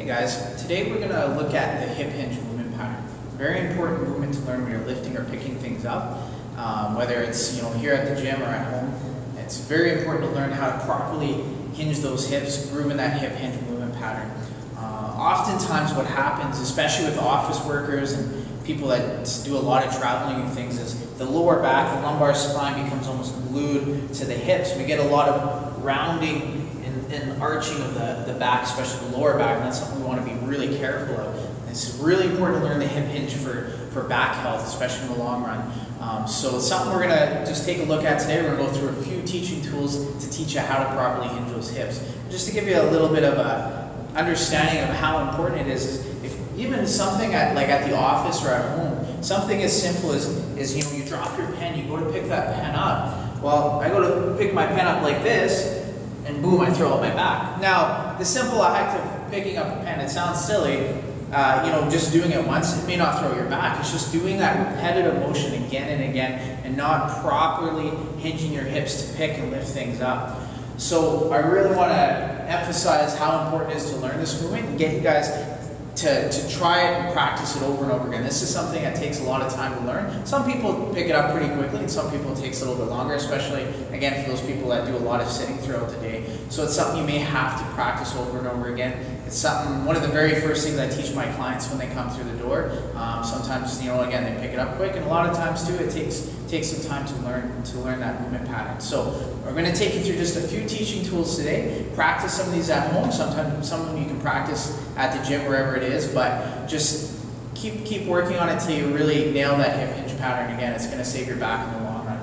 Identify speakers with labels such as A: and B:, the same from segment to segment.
A: Hey guys, today we're going to look at the hip hinge movement pattern. Very important movement to learn when you're lifting or picking things up, whether it's here at the gym or at home. It's very important to learn how to properly hinge those hips, groove in that hip hinge movement pattern. Oftentimes what happens, especially with office workers and people that do a lot of traveling and things, is the lower back, the lumbar spine becomes almost glued to the hips. We get a lot of rounding and arching of the back, especially the lower back, and that's something we want to be really careful of. It's really important to learn the hip hinge for back health, especially in the long run. So it's something we're going to just take a look at today. We're going to go through a few teaching tools to teach you how to properly hinge those hips. Just to give you a little bit of a understanding of how important it is if even something at the office or at home, something as simple as you drop your pen, you go to pick that pen up. Well, I go to pick my pen up like this, and boom, I throw out my back. Now, the simple act of picking up a pen, it sounds silly, just doing it once, it may not throw your back. It's just doing that repetitive motion again and again and not properly hinging your hips to pick and lift things up. So I really want to emphasize how important it is to learn this movement and get you guys to try it and practice it over and over again. This is something that takes a lot of time to learn. Some people pick it up pretty quickly, and some people it takes a little bit longer, especially, again, for those people that do a lot of sitting throughout the day. So it's something you may have to practice over and over again. It's something, one of the very first things I teach my clients when they come through the door. Sometimes, again, they pick it up quick, and a lot of times, too, it takes some time to learn that movement pattern. So we're going to take you through just a few teaching tools today. Practice some of these at home. Sometimes some of them you can practice at the gym, wherever it is, but just keep working on it till you really nail that hip hinge pattern. Again, it's going to save your back in the long run.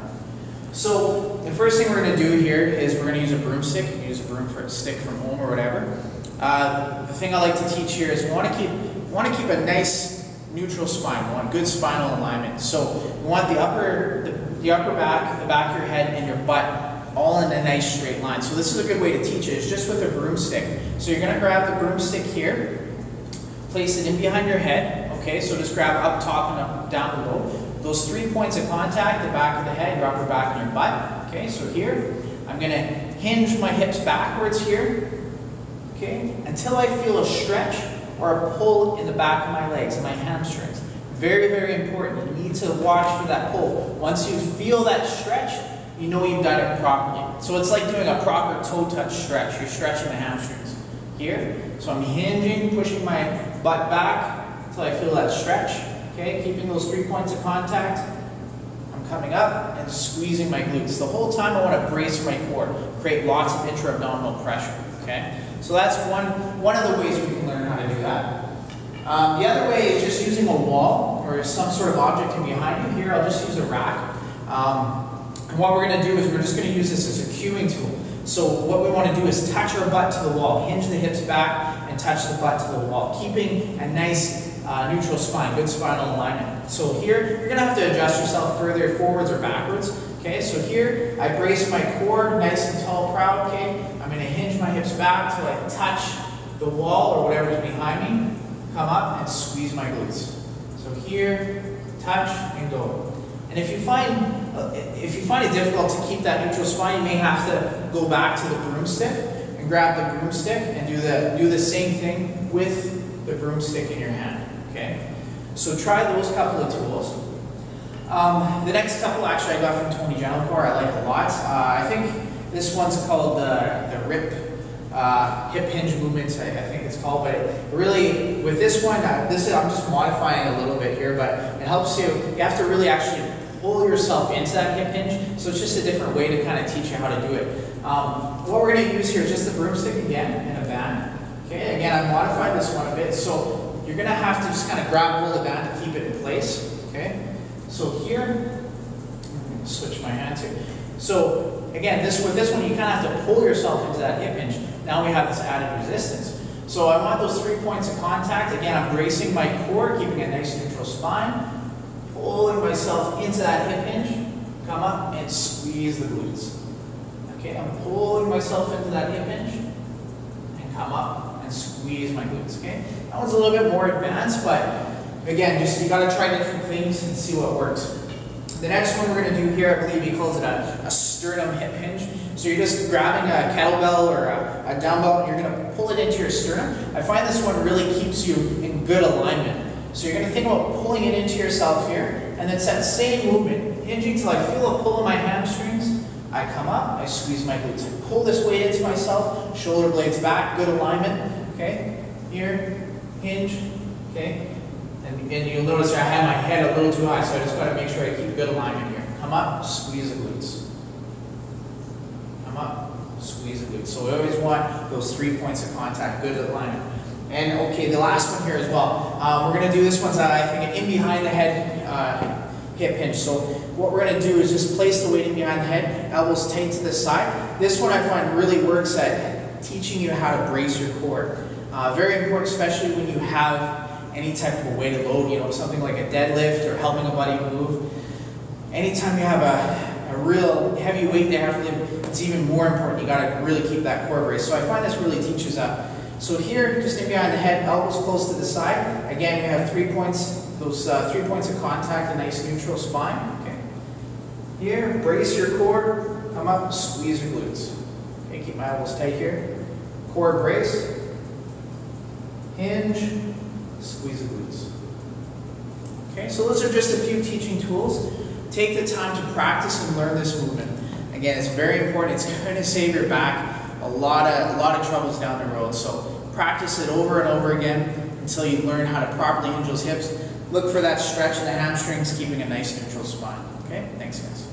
A: So the first thing we're going to do here is we're going to use a broomstick. You can use a broomstick from home or whatever. The thing I like to teach here is we want to keep a nice neutral spine. We want good spinal alignment. So we want the upper back, the back of your head, and your butt all in a nice straight line. So this is a good way to teach it. It's just with a broomstick. So you're going to grab the broomstick here, place it in behind your head. Okay, so just grab up top and up down below. Those 3 points of contact, the back of the head, your upper back, and your butt. Okay, so here I'm going to hinge my hips backwards here. Okay, until I feel a stretch or a pull in the back of my legs and my hamstrings. Very, very important. You need to watch for that pull. Once you feel that stretch, you know you've done it properly. So it's like doing a proper toe touch stretch. You're stretching the hamstrings here. So I'm hinging, pushing my butt back until I feel that stretch. Okay, keeping those 3 points of contact. I'm coming up and squeezing my glutes. The whole time I want to brace my core, create lots of intra-abdominal pressure. Okay, so that's one of the ways we can learn how to do that. The other way is just using a wall or some sort of object in behind you. Here, I'll just use a rack. And what we're going to do is we're just going to use this as a cueing tool. So what we want to do is touch our butt to the wall, hinge the hips back, and touch the butt to the wall, keeping a nice neutral spine, good spinal alignment. So here, you're going to have to adjust yourself further forwards or backwards. Okay, so here, I brace my core, nice and tall, proud. Okay, I'm going to hinge my hips back till I touch the wall or whatever's behind me, come up and squeeze my glutes. So here, touch and go. And if you find it difficult to keep that neutral spine, you may have to go back to the broomstick and grab the broomstick and do the same thing with the broomstick in your hand. Okay, so try those couple of tools. The next couple, actually, I got from Tony Gentilcore. I like a lot. I think this one's called the RIP hip hinge movement. I think it's called. But really, with this one, I'm just modifying a little bit here, but it helps you. You have to really actually pull yourself into that hip hinge. So it's just a different way to kind of teach you how to do it. What we're going to use here is just the broomstick again and a band. Okay, again, I modified this one a bit. So you're going to have to just kind of grab hold of the band to keep it in place. Okay. So here, I'm going to switch my hands here. So again, with this one, you kind of have to pull yourself into that hip hinge. Now we have this added resistance. So I want those 3 points of contact. Again, I'm bracing my core, keeping a nice neutral spine, pulling myself into that hip hinge, come up and squeeze the glutes. Okay, I'm pulling myself into that hip hinge and come up and squeeze my glutes. Okay, that one's a little bit more advanced, but again, you got to try different things and see what works. The next one we're going to do here, I believe he calls it a sternum hip hinge. So you're just grabbing a kettlebell or a dumbbell and you're going to pull it into your sternum. I find this one really keeps you in good alignment. So you're going to think about pulling it into yourself here, and it's that same movement, hinging till I feel a pull in my hamstrings. I come up, I squeeze my glutes. I pull this weight into myself, shoulder blades back, good alignment. Okay, here, hinge. Okay, and you'll notice I have my head a little too high, so I just got to make sure I keep good alignment here. Come up, squeeze the glutes. Come up, squeeze the glutes. So we always want those 3 points of contact, good alignment. And okay, the last one here as well. We're going to do this one, I think, in behind the head hip hinge. So what we're going to do is just place the weight in behind the head, elbows tight to the side. This one I find really works at teaching you how to brace your core. Very important, especially when you have any type of a weighted load, you know, something like a deadlift or helping a buddy move. Anytime you have a real heavy weight they have to lift, it's even more important. You got to really keep that core braced. So I find this really teaches that. So here, just in behind the head, elbows close to the side. Again, we have 3 points, those 3 points of contact, a nice neutral spine. Okay. Here, brace your core, come up, squeeze your glutes. Okay, keep my elbows tight here. Core brace, hinge, squeeze the glutes. Okay, so those are just a few teaching tools. Take the time to practice and learn this movement. Again, it's very important. It's going to save your back a lot of troubles down the road. So practice it over and over again until you learn how to properly hinge those hips. Look for that stretch in the hamstrings, keeping a nice neutral spine. Okay, thanks guys.